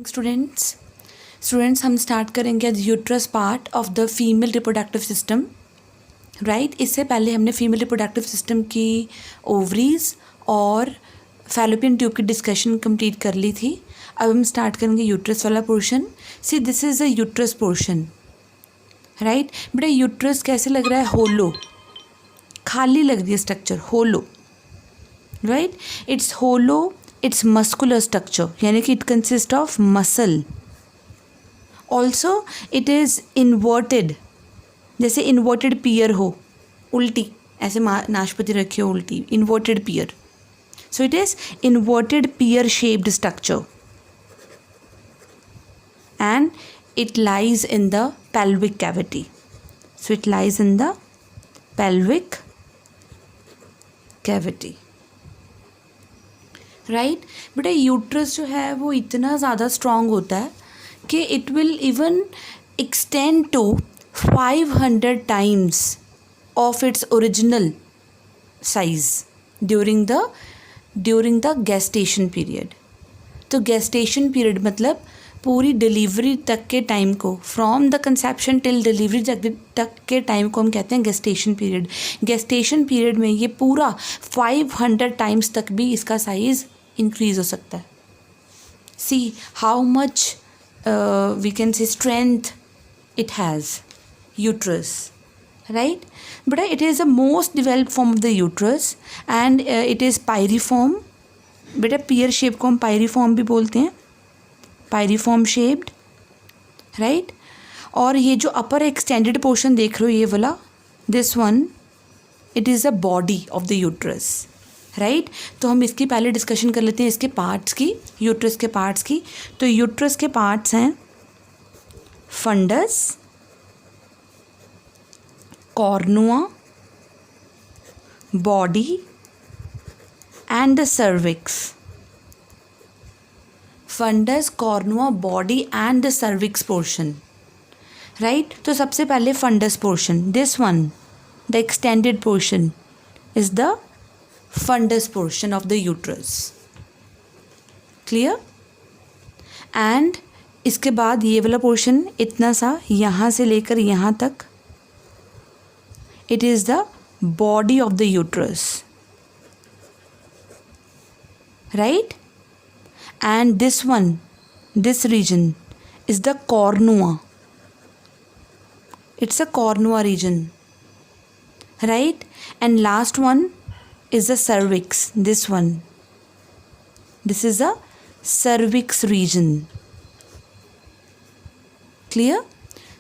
Students हम start करेंगे आज uterus part of the female reproductive system. Right, इससे पहले हमने फीमेल रिप्रोडक्टिव सिस्टम की ओवरीज और फैलोपियन ट्यूब की डिस्कशन कंप्लीट कर ली थी। अब हम स्टार्ट करेंगे यूट्रस वाला portion. See this is a uterus portion. Right बेटा, यूट्रस कैसे लग रहा है? होलो, खाली लग रही है structure, hollow. Right, it's hollow, it's muscular structure, यानी कि it consist of muscle. Also it is inverted, जैसे इन्वर्टेड पियर हो, उल्टी, ऐसे नाशपाती रखी हो उल्टी, inverted pear. So it is inverted pear shaped structure and it lies in the pelvic cavity. So it lies in the pelvic cavity. Right बेटा, uterus जो है वो इतना ज़्यादा स्ट्रॉन्ग होता है कि it will even extend to 500 times of its original size during the gestation period. तो गेस्टेशन पीरियड मतलब पूरी डिलीवरी तक के टाइम को, from the conception till delivery तक के टाइम को हम कहते हैं गेस्टेशन पीरियड। गेस्टेशन पीरियड में ये पूरा 500 टाइम्स तक भी इसका साइज़ इंक्रीज़ हो सकता है। See how much we can say strength it has uterus. Right बेटा, it is the most developed form of the uterus and it is pyriform. बेटा पियर शेप को हम पायरीफॉर्म भी बोलते हैं, पायरीफॉर्म शेप्ड। राइट, और ये जो अपर एक्सटेंडेड पोर्शन देख रहे हो ये वाला, this one, it is the body of the uterus. Right, तो हम इसकी पहले डिस्कशन कर लेते हैं इसके पार्ट्स की, यूट्रस के पार्ट्स की। तो यूट्रस के पार्ट्स हैं fundus, cornua, body and the cervix. Fundus, cornua, body and the cervix portion. Right, तो सबसे पहले fundus portion, this one, the extended portion is the fundus portion of the uterus. Clear? And इसके बाद ये वाला portion इतना सा, यहाँ से लेकर यहाँ तक, it is the body of the uterus. Right, and this one, this region is the cornua. It's a cornua region. Right, and last one is the cervix, this one, this is the cervix region. Clear?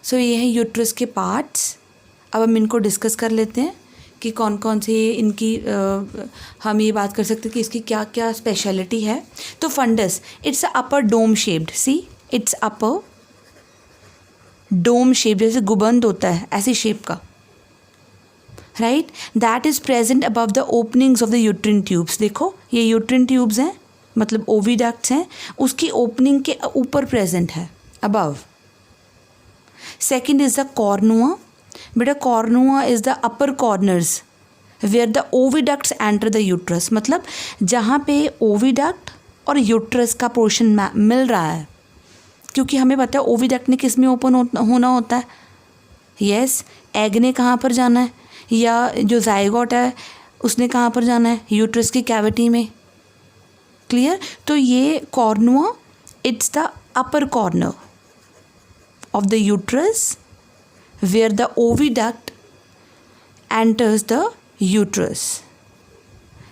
So ये है uterus के parts. अब हम इनको discuss कर लेते हैं कि कौन कौन से इनकी हम ये बात कर सकते हैं कि इसकी क्या क्या स्पेशलिटी है। तो fundus, it's upper dome shaped, see it's upper dome shape, जैसे गुबंद होता है ऐसी शेप का। Right, that is present above the openings of the uterine tubes. देखो ये यूट्रिन ट्यूब्स हैं, मतलब ओविडक्ट्स हैं, उसकी ओपनिंग के ऊपर प्रेजेंट है, above. Second is the cornua. बेटा cornua is the upper corners where the oviducts enter the uterus, मतलब जहाँ पे ओविडक्ट और यूट्रस का पोर्शन मिल रहा है। क्योंकि हमें पता है ओविडक्ट ने किस में ओपन होना होता है। यस, एग ने कहाँ पर जाना है, या जो जाइगोट है उसने कहाँ पर जाना है, यूट्रस की कैविटी में। क्लियर? तो ये कॉर्नुआ, it's the upper corner of the uterus where the oviduct enters the uterus.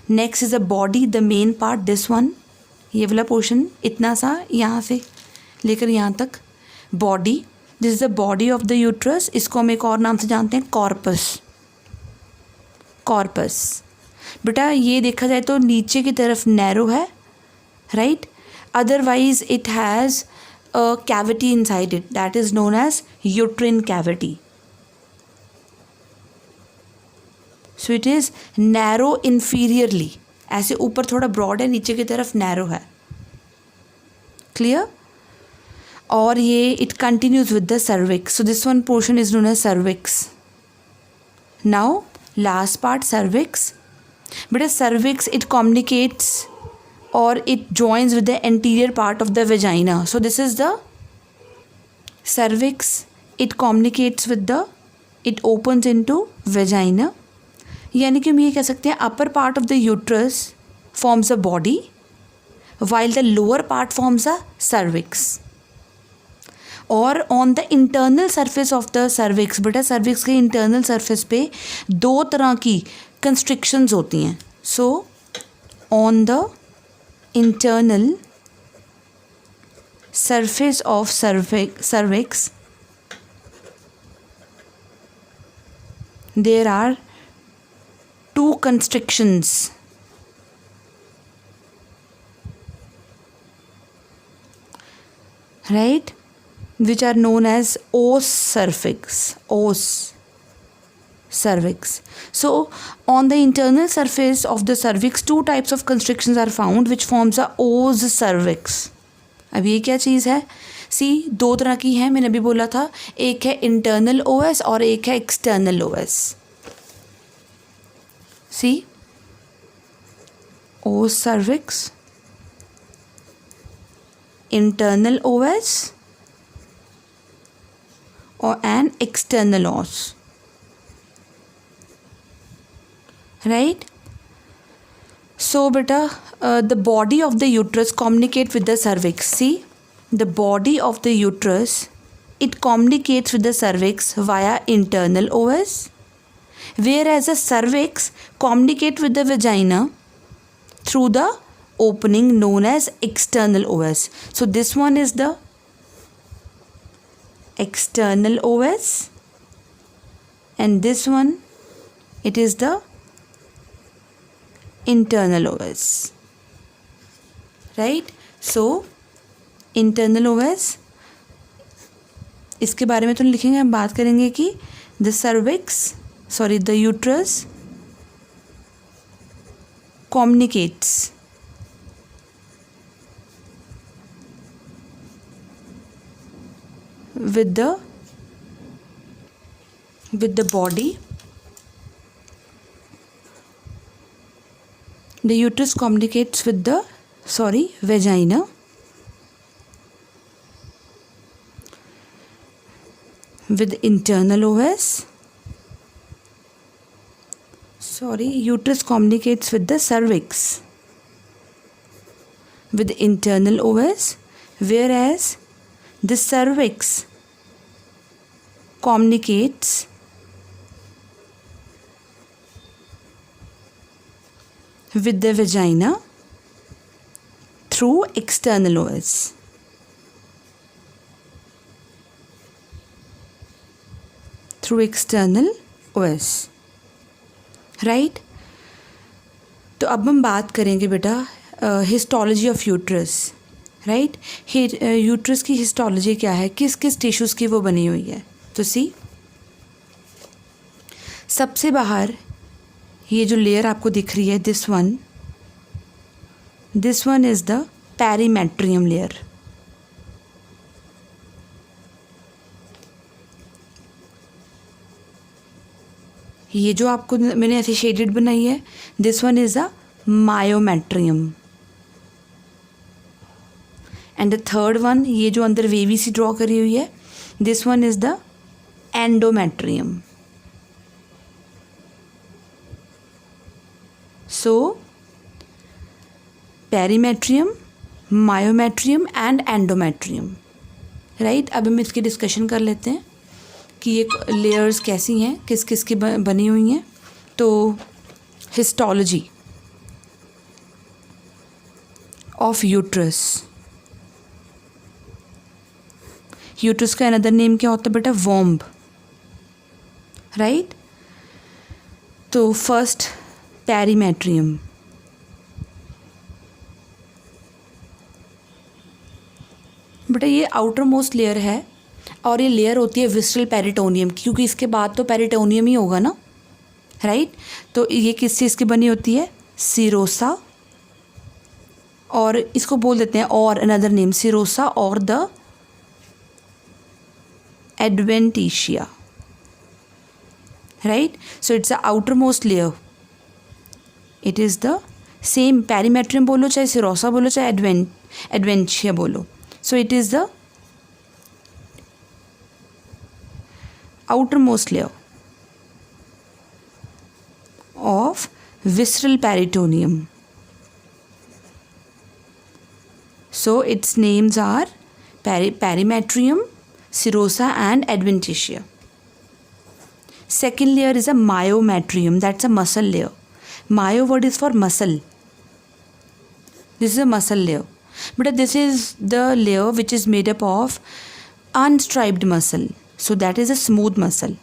Next is the body, the main part, this one, ये वाला पोर्शन इतना सा, यहाँ से लेकर यहाँ तक body, this is the body of the uterus. इसको हम एक और नाम से जानते हैं, कॉर्पस। कॉर्पस बेटा ये देखा जाए तो नीचे की तरफ नैरो है, right, otherwise it has a cavity inside it that is known as uterine cavity. So it is narrow inferiorly, ऐसे ऊपर थोड़ा broad है, नीचे की तरफ narrow है। Clear? और ये it continues with the cervix. So this one portion is known as cervix. Now last part, cervix. But a cervix, it communicates or it joins with the anterior part of the vagina. So this is the cervix. It communicates with the, it opens into vagina. यानी कि हम ये कह सकते हैं upper part of the uterus forms a body while the lower part forms a cervix. और on the internal surface of the cervix, बेटा cervix के internal surface पे दो तरह की constrictions होती हैं. So on the internal surface of cervix there are two constrictions. Right, which are known as os cervix. So on the internal surface of the cervix two types of constrictions are found which forms a os cervix. अब ये क्या चीज़ है? सी दो तरह की है, मैंने अभी बोला था, एक है इंटरनल ओएस और एक है external OS. C os cervix, internal OS or an external os, right? So beta, the body of the uterus communicates with the cervix. See, the body of the uterus, it communicates with the cervix via internal OS, whereas the cervix communicates with the vagina through the opening known as external OS. So this one is the external OS and this one, it is the internal OS, right? So internal OS, इसके बारे में तो लिखेंगे, हम बात करेंगे कि the uterus communicates with the body. The uterus communicates with the vagina with internal OS. Uterus communicates with the cervix with internal OS, whereas the cervix communicates with the vagina through external OS. Through external OS, right? तो अब हम बात करेंगे बेटा histology of uterus, right? Uterus की histology क्या है, किस किस टिश्यूज़ की वो बनी हुई है. तो सी, सबसे बाहर ये जो लेयर आपको दिख रही है, this one is the perimetrium layer. ये जो आपको मैंने ऐसे शेडेड बनाई है, this one is the myometrium. And the third one, ये जो अंदर वेवी सी ड्रॉ करी हुई है, this one is the endometrium. So perimetrium, myometrium and endometrium, right? अब हम इसकी डिस्कशन कर लेते हैं कि ये लेयर्स कैसी हैं, किस किस की बनी हुई हैं. तो हिस्टोलॉजी ऑफ यूट्रस. यूट्रस का अनदर नेम क्या होता है बेटा? Womb, right? तो फर्स्ट पेरीमेट्रियम. बेटा ये आउटर मोस्ट लेयर है और ये लेयर होती है विस्ट्रल पेरिटोनियम, क्योंकि इसके बाद तो पेरिटोनियम ही होगा ना, राइट? तो ये किस चीज़ की बनी होती है? सीरोसा, और इसको बोल देते हैं और अनदर नेम सीरोसा और the adventitia, right? So it's the outer most layer, it is the same perimetrium बोलो चाहे सिरोसा बोलो चाहे एडवेंशिया बोलो. सो it is the outermost layer of visceral peritoneum. So its names are perimetrium, serosa and adventitia. Second layer is a myometrium. That's a muscle layer. Myo word is for muscle. This is a muscle layer. But this is the layer which is made up of unstriped muscle. So that is a smooth muscle.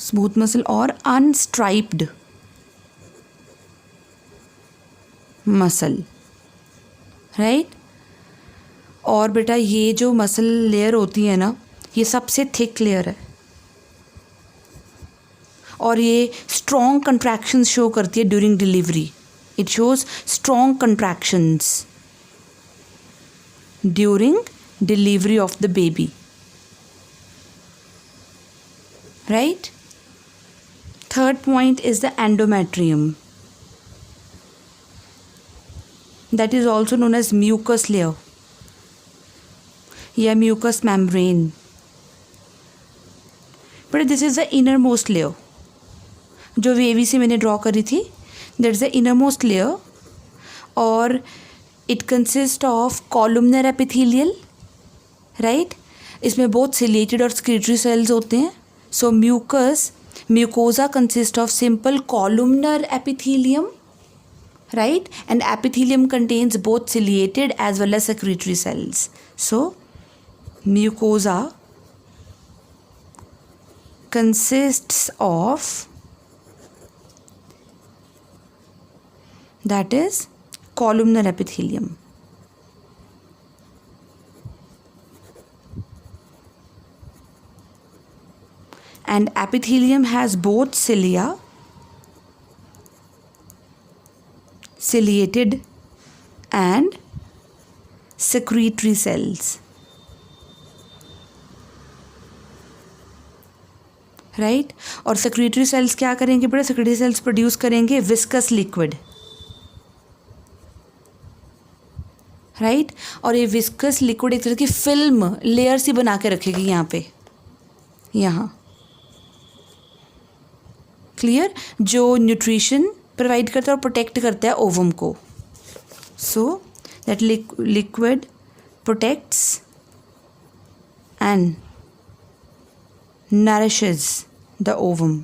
Smooth muscle or unstriped muscle. Right? और बेटा ये जो muscle layer होती है ना, ये सबसे thick layer है और ये स्ट्रॉन्ग कंट्रैक्शंस शो करती है during delivery. It shows strong contractions during delivery of the baby. Right? Third point is the endometrium. That is also known as mucus layer या mucous membrane. But this is the innermost layer. जो wavy से मैंने draw करी थी, that is the innermost layer और it consists of columnar epithelial. Right इसमें बहुत ciliated और स्क्रीटरी सेल्स होते हैं. So mucosa consist of simple columnar epithelium, right, and epithelium contains both ciliated as well as secretory cells. So mucosa consists of, that is, columnar epithelium. And epithelium has both cilia, ciliated and secretory cells. Right? और secretory cells क्या करेंगे बेटा? secretory cells produce करेंगे viscous liquid. Right? और ये viscous liquid एक तरह की फिल्म लेयर सी बना के रखेगी यहाँ पे, यहाँ. क्लियर? जो न्यूट्रिशन प्रोवाइड करता है और प्रोटेक्ट करता है ओवम को. So that liquid protects and nourishes the ovum.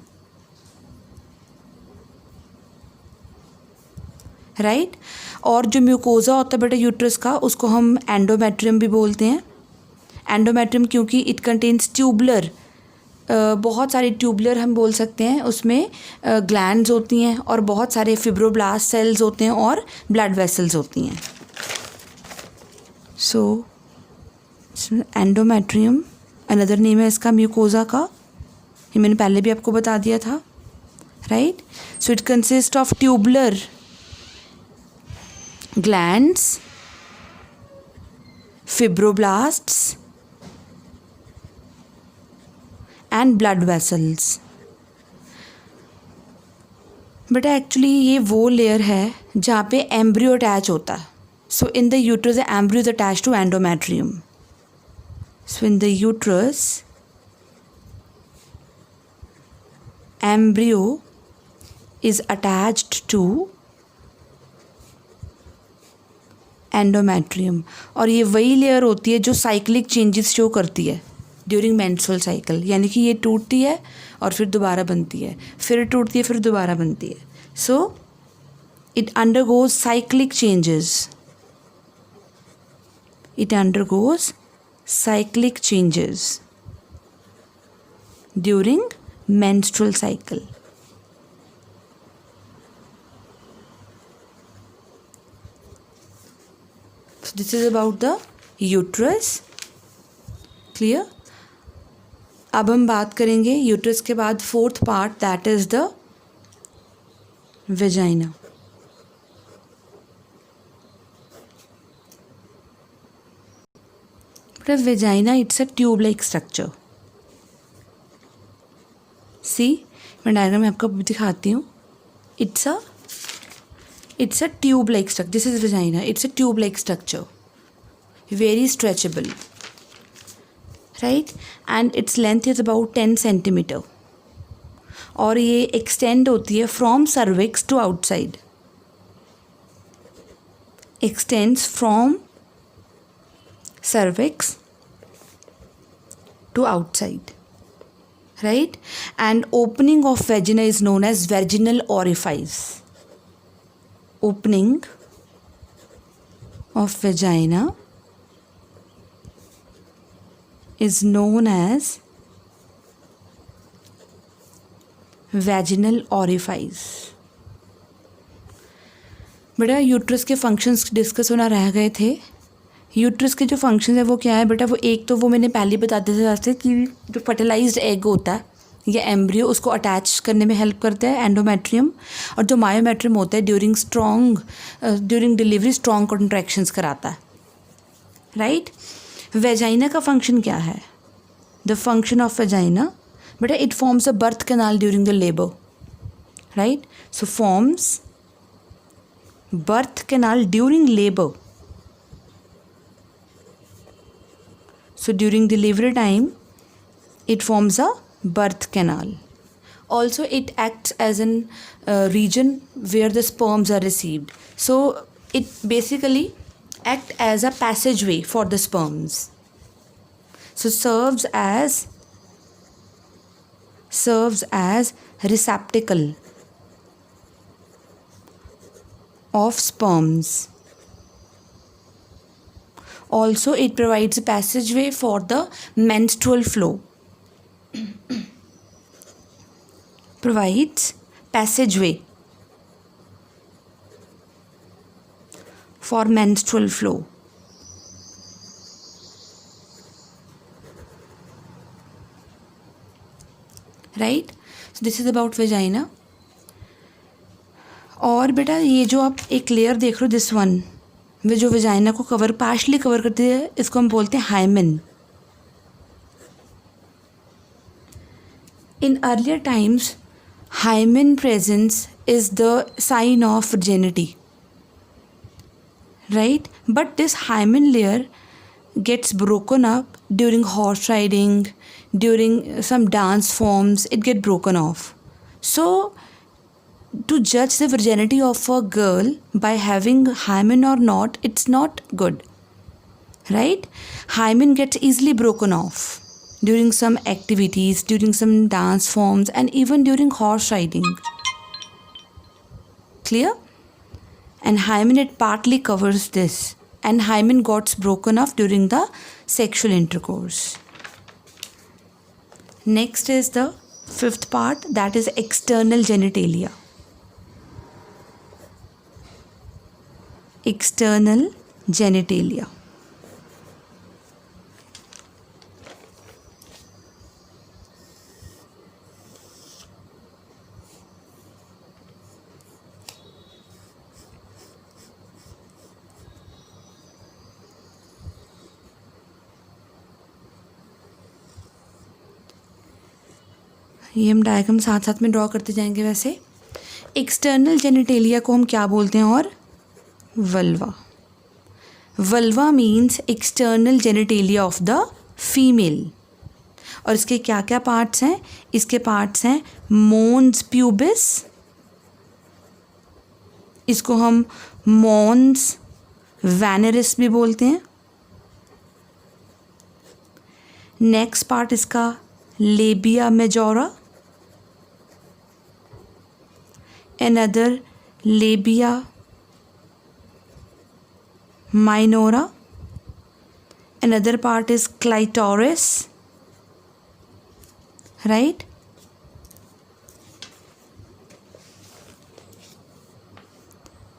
Right? और जो म्यूकोजा होता है बेटा यूट्रस का, उसको हम एंडोमेट्रियम भी बोलते हैं. एंडोमेट्रियम क्योंकि इट कंटेन्स ट्यूबुलर, बहुत सारे ट्यूबुलर हम बोल सकते हैं, उसमें ग्लैंड्स होती हैं और बहुत सारे फिब्रोब्लास्ट सेल्स होते हैं और ब्लड वेसल्स होती हैं. सो एंडोमेट्रियम अनदर नेम है इसका म्यूकोजा का, ये मैंने पहले भी आपको बता दिया था. Right? So it consist of tubular glands, fibroblasts and blood vessels. बेटा एक्चुअली ये वो लेयर है जहाँ पे एम्ब्रियो अटैच होता है. So in the uterus the embryo is attach to endometrium. So in the uterus embryo is attached to endometrium. और ये वही लेयर होती है जो साइक्लिक चेंजेस शो करती है ड्यूरिंग मेंस्ट्रुअल साइकिल. यानी कि ये टूटती है और फिर दोबारा बनती है, फिर टूटती है, फिर दोबारा बनती है. So it undergoes cyclic changes. It undergoes cyclic changes during menstrual cycle. So this is about the uterus. Clear? अब हम बात करेंगे यूट्रस के बाद fourth part, that is the vagina. Vagina it's a tube like structure. See मैं diagram में आपको दिखाती हूँ. it's a tube like structure. This is vagina. It's a tube like structure, very stretchable, right? And its length is about 10 centimeter. और ये extend होती है from cervix to outside. Extends from cervix to outside, right? And opening of vagina is known as vaginal orifice. Opening of vagina is known as vaginal orifice. बेटा uterus के functions discuss होना रह गए थे. Uterus के जो functions है वो क्या है बेटा? वो एक तो वो मैंने पहले बता दिया था कि जो फर्टिलाइज्ड एग होता है या एम्ब्रियो, उसको अटैच करने में हेल्प करता है एंडोमेट्रियम, और जो मायोमेट्रियम होता है ड्यूरिंग डिलीवरी स्ट्रॉन्ग कॉन्ट्रैक्शंस कराता है, राइट? वेजाइना का फंक्शन क्या है? द फंक्शन ऑफ वेजाइना बेटा, it forms a birth canal during the labour, right? So forms birth canal during labor. So during delivery time it forms a birth canal. Also it acts as an region where the sperms are received. So it basically acts as a passageway for the sperms. So serves as receptacle of sperms. Also it provides a passageway for the menstrual flow. Provides passageway for menstrual flow. Right? So this is about vagina. और बेटा ये जो आप एक layer देख रहे हो, this one, वे जो वेजाइना को पार्शली कवर करती है, इसको हम बोलते हैं hymen. In earlier times hymen presence is the sign of virginity, right? But this hymen layer gets broken up during horse riding, during some dance forms, it get broken off. So to judge the virginity of a girl by having hymen or not, it's not good, right? Hymen gets easily broken off during some activities, during some dance forms, and even during horse riding. Clear? And hymen, it partly covers this, and hymen gets broken off during the sexual intercourse. Next is the fifth part, that is external genitalia. External genitalia. ये हम diagram साथ साथ में draw करते जाएंगे. वैसे external genitalia को हम क्या बोलते हैं? और vulva. Vulva means external genitalia of the female. और इसके क्या क्या पार्ट्स हैं? इसके पार्ट्स हैं मोन्स प्यूबिस, इसको हम मोन्स वैनरिस भी बोलते हैं. नेक्स्ट पार्ट इसका labia majora, another labia minora, another part is clitoris, right?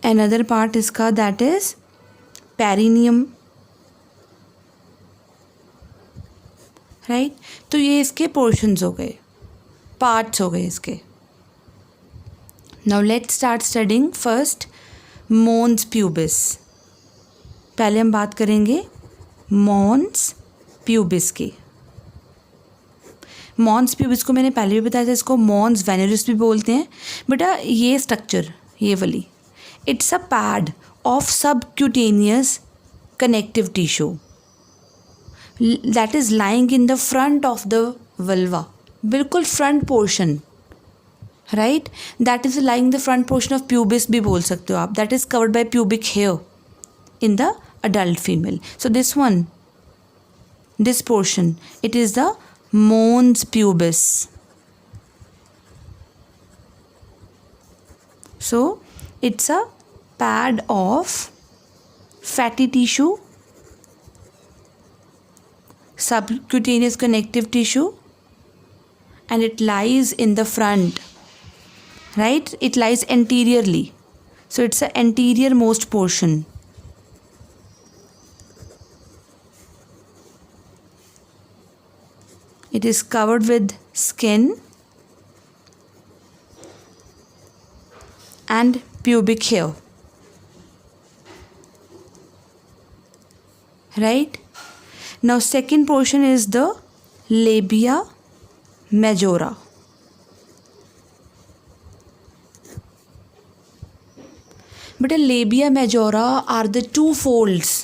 Another part इसका that is perineum, right? तो ये इसके पोर्शंस हो गए, पार्ट्स हो गए इसके. Now let's start studying first mons pubis. पहले हम बात करेंगे mons pubis की. मॉन्स प्यूबिस को मैंने पहले भी बताया था, इसको मॉन्स वेनरिस भी बोलते हैं। बेटा ये स्ट्रक्चर, ये वाली, it's a pad of subcutaneous connective tissue that is lying in the front of the vulva, बिल्कुल front portion, right, that is lying the front portion of pubis भी बोल सकते हो आप, that is covered by pubic hair in the adult female. So this one, this portion, it is the mons pubis. So it's a pad of fatty tissue, subcutaneous connective tissue, and it lies in the front, right? It lies anteriorly. So it's the anterior most portion. It is covered with skin and pubic hair, right? Now second portion is the labia majora. But a labia majora are the two folds,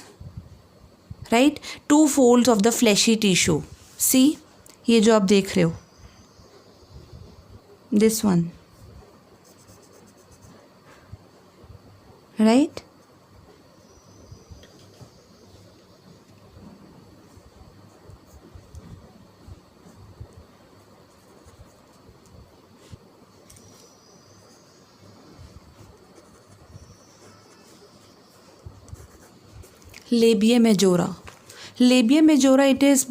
right? Two folds of the fleshy tissue. See? ये जो आप देख रहे हो, this one, right? Labia majora. Labia majora, it is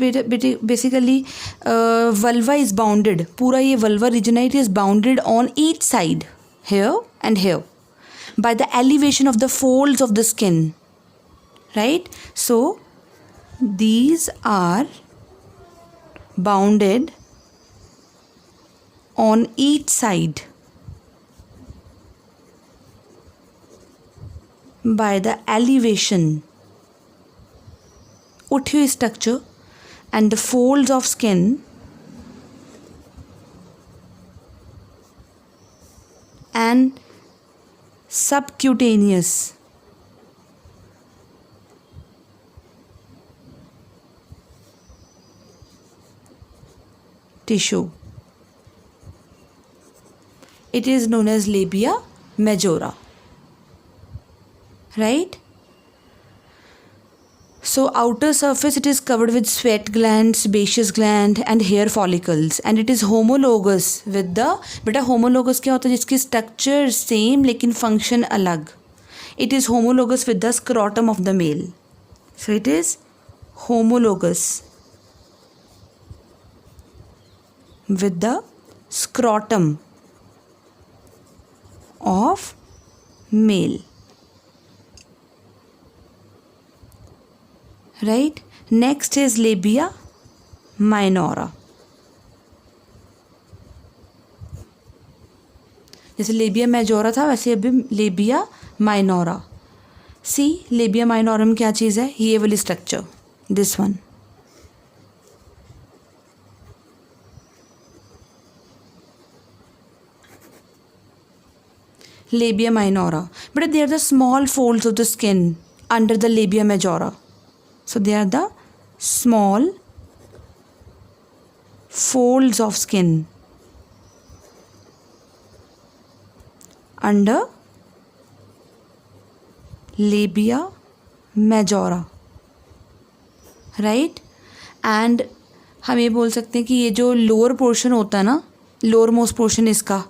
basically vulva is bounded, पूरा ये vulva region है, it is bounded on each side, here and here, by the elevation of the folds of the skin, right? So these are bounded on each side by the elevation, उठी हुई structure, and the folds of skin and subcutaneous tissue. It is known as labia majora, right? So outer surface, it is covered with sweat glands, sebaceous gland and hair follicles, and it is homologous with the, बेटा homologous क्या होता है? जिसकी structure same लेकिन function अलग. It is homologous with the scrotum of the male. So it is homologous with the scrotum of male. Right? Next is labia minora. जैसे labia majora था वैसे अभी लेबिया माइनोरा. सी लेबिया माइनोरा में क्या चीज़ है? ये वाली structure, this one. labia minora, but they are the small folds of the skin under the labia majora. So they are the small folds of skin under labia majora, right? And हम ये बोल सकते हैं कि ये जो lower portion होता है ना, लोअर मोस्ट पोर्शन इसका,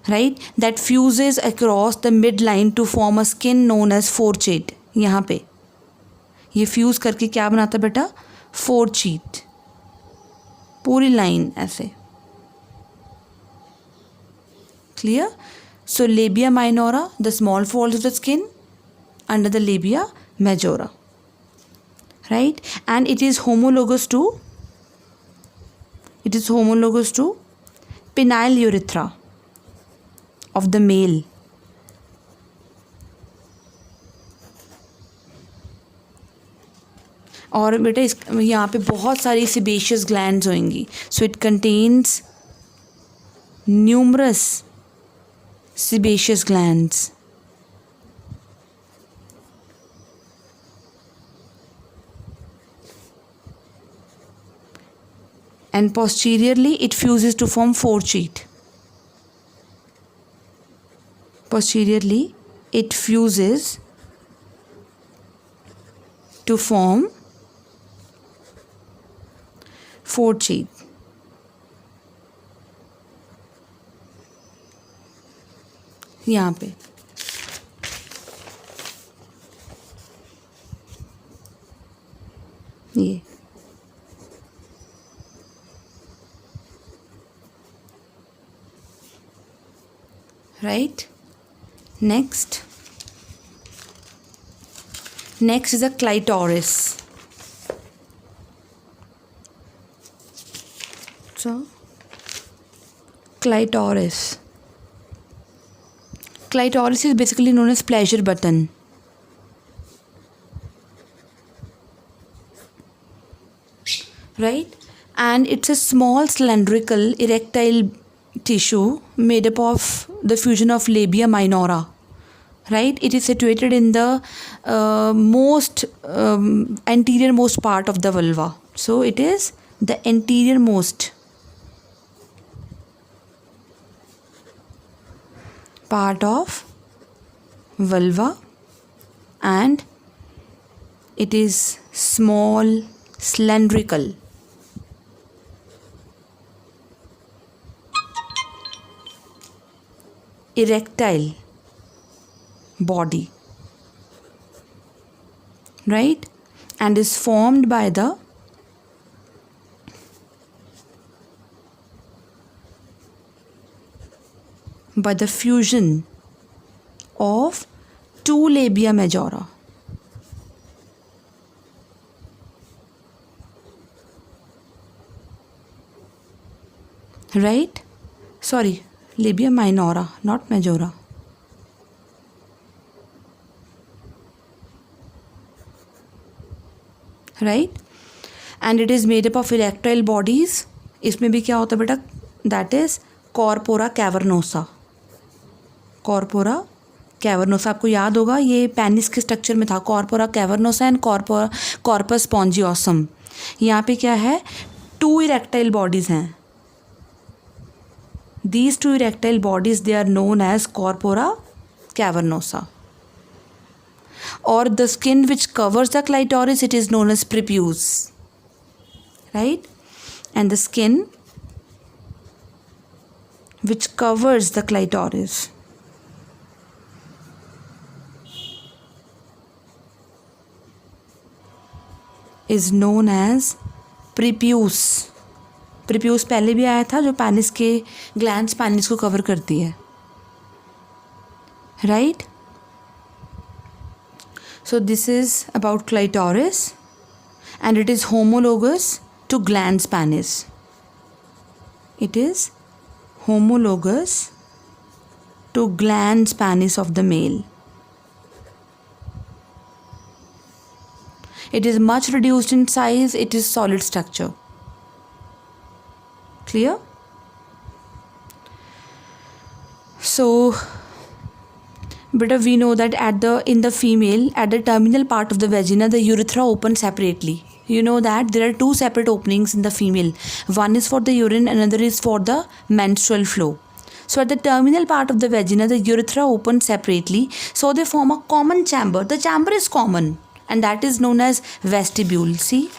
right, that fuses across the mid line to form a skin known as fourchette. यहाँ पे ये फ्यूज़ करके क्या बनाता है बेटा? फोरचीट, पूरी लाइन ऐसे. Clear? So labia minora, the small folds of the skin under the labia majora, right? And it is homologous to penile urethra of the male. और बेटा इस यहाँ पे बहुत सारी sebaceous glands होंगी. So it contains numerous sebaceous glands. And posteriorly it fuses to form foresheet. Posteriorly it fuses to form foresheet. यहाँ पे ये right. Next is a clitoris. So clitoris is basically known as pleasure button. Right, and it's a small cylindrical erectile tissue made up of the fusion of labia minora. Right, it is situated in the most anterior most part of the vulva. So it is the anterior most part of vulva, and it is small cylindrical. Erectile body, right, and is formed by the fusion of two labia majora. Right, sorry, labia minora, not majora. Right, and it is made up of erectile bodies. इसमें भी क्या होता है बेटा? That is corpora cavernosa. Corpora cavernosa आपको याद होगा, ये पेनिस के स्ट्रक्चर में था. Corpora cavernosa and corpus spongiosum. यहाँ पे क्या है? 2 erectile bodies हैं. These 2 erectile bodies, they are known as corpora cavernosa. Or the skin which covers the clitoris, it is known as prepuce. Right, and the skin which covers the clitoris is known as prepuce. Prepuce पहले भी आया था, जो penis के glands penis को cover करती है. Right, so this is about clitoris, and it is homologous to glans penis. It is homologous to glans penis of the male. It is much reduced in size. It is solid structure. Clear? So but we know that in the female, at the terminal part of the vagina, the urethra opens separately. You know that there are 2 separate openings in the female. One is for the urine, another is for the menstrual flow. So at the terminal part of the vagina, the urethra opens separately, so they form a common chamber. The chamber is common, and that is known as vestibule. See,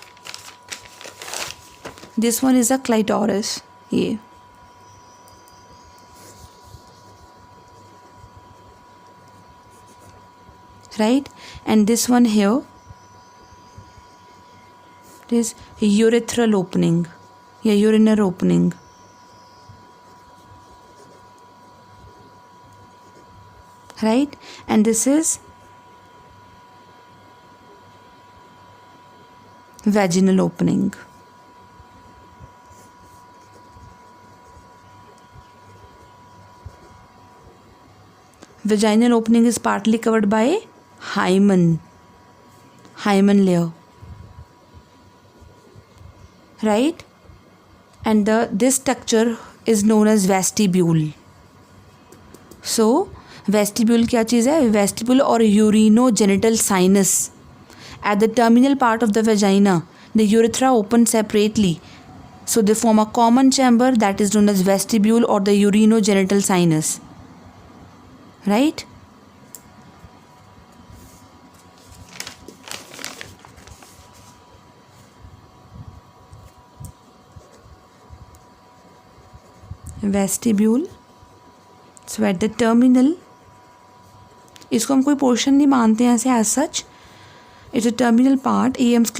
this one is a clitoris. Yeah. Right, and this one here, it is urethral opening, urinary opening. Right, and this is vaginal opening. Vaginal opening is partly covered by hymen layer. right? And this structure is known as vestibule. So vestibule क्या चीज़ है? Vestibule or urinogenital sinus. At the terminal part of the vagina, the urethra open separately. So they form a common chamber that is known as vestibule or the urinogenital sinus. Right? Vestibule. So at the terminal, इसको हम कोई portion नहीं मानते हैं ऐसे as such. It's a terminal part aims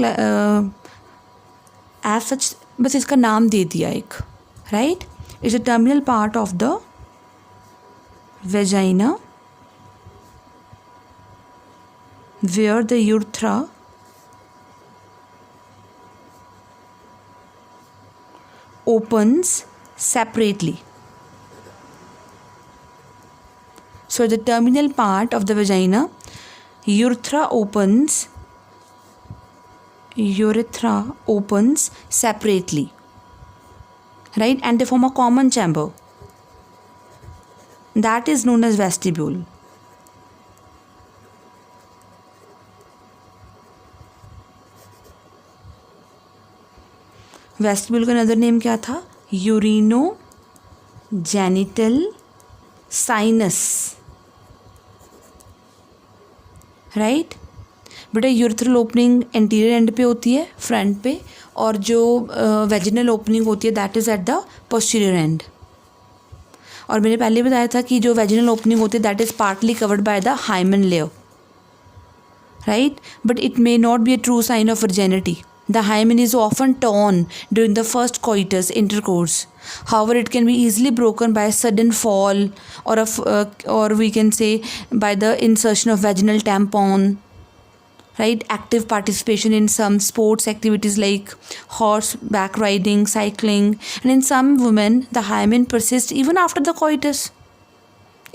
as such, बस इसका नाम दे दिया एक, right. It's a terminal part of the vagina where the urethra opens separately. So the terminal part of the vagina, urethra opens separately, right, and they form a common chamber that is known as vestibule. Vestibule का another name क्या था? Urinogenital sinus, right. बेटा urethral opening anterior and पे होती है, front पे, और जो वेजिनल ओपनिंग होती है that is at the posterior and. और मैंने पहले बताया था कि जो वेजिनल ओपनिंग होती है that is partly covered by the hymen layer, right. But it may not be a true sign of virginity. The hymen is often torn during the first coitus intercourse. However, it can be easily broken by a sudden fall or we can say by the insertion of vaginal tampon, right? Active participation in some sports activities like horseback riding, cycling, and in some women, the hymen persists even after the coitus.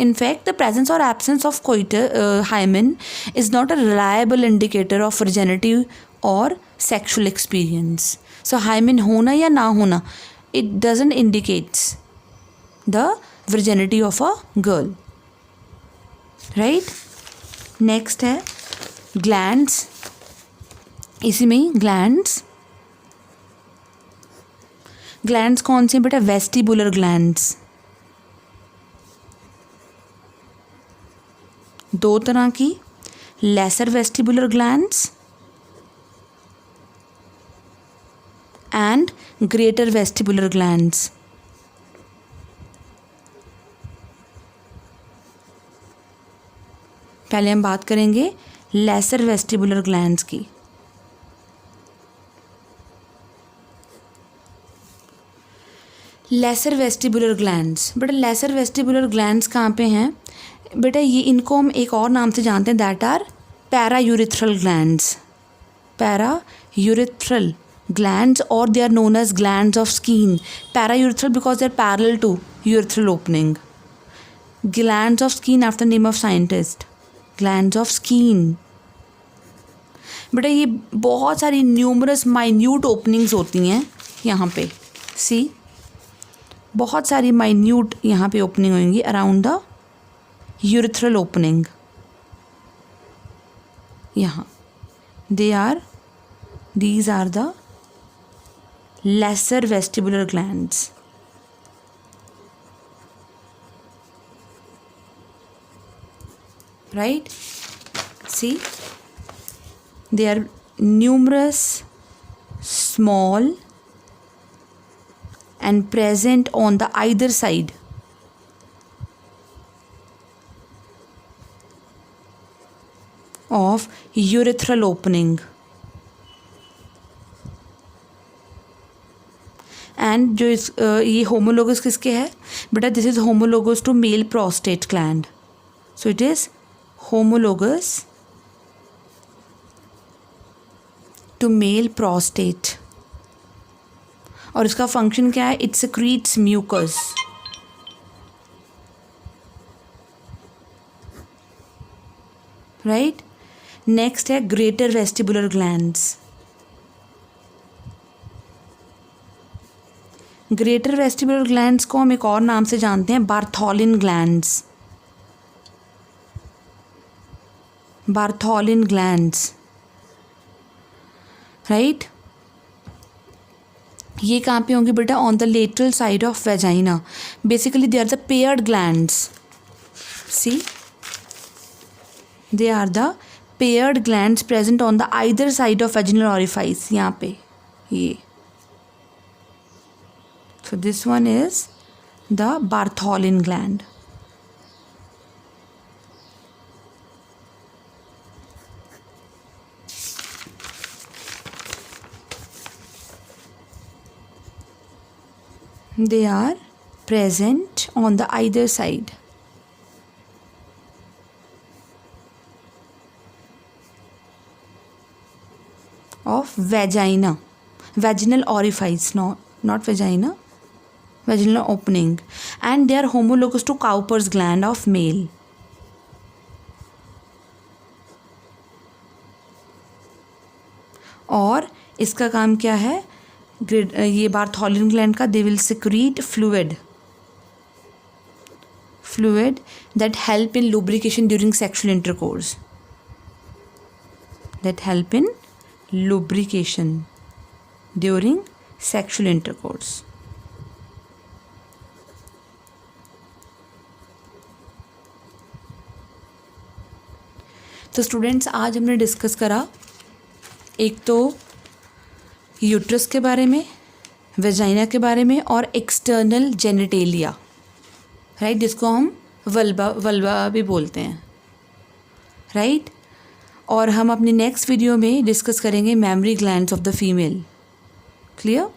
In fact, the presence or absence of hymen is not a reliable indicator of virginity or sexual experience. So hymen होना या ना होना, it doesn't indicates the virginity of a girl, right? Next है glands. इसी में ही glands कौन से बेटा? vestibular glands. दो तरह की, lesser vestibular glands and greater vestibular glands. पहले हम बात करेंगे lesser vestibular glands की. lesser vestibular glands, बेटा lesser vestibular glands कहाँ पे हैं बेटा? ये इनको हम एक और नाम से जानते हैं, that are paraurethral glands. Paraurethral glands, or they are known as glands of Skene. Paraurethral because they are parallel to urethral opening. Glands of Skene after the name of scientist. Glands of Skene. बेटा ये बहुत सारी numerous minute openings होती हैं यहाँ पे. सी, बहुत सारी माइन्यूट यहाँ पे ओपनिंग होंगी अराउंड द यूरेथ्रल ओपनिंग. यहाँ these are the lesser vestibular glands. Right? See, they are numerous, small, and present on the either side of urethral opening. And जो ये होमोलोगस किसके है बेटा? This is homologous to male prostate gland. So it is homologous to male prostate. और इसका function क्या है? It secretes mucus. Right. Next है greater vestibular glands. Greater vestibular glands को हम एक और नाम से जानते हैं, Bartholin glands. Bartholin glands, right. ये कहाँ पे होंगे बेटा? On the lateral side of vagina. Basically they are the paired glands. See, they are the paired glands present on the either side of vaginal orifice. यहाँ पे ये, so this one is the Bartholin gland. They are present on the either side of vagina, vaginal orifice, not vagina, vaginal opening, and they are homologous to Cowper's gland of male. और इसका काम क्या है? ये Bartholin gland का, they will secrete fluid that help in lubrication during sexual intercourse. That help in lubrication during sexual intercourse. तो students, आज हमने डिस्कस करा एक तो यूट्रस के बारे में, वेजाइना के बारे में, और एक्सटर्नल जेनिटेलिया, राइट, जिसको हम वल्वा भी बोलते हैं, राइट। और हम अपनी नेक्स्ट वीडियो में डिस्कस करेंगे memory glands of the female. Clear?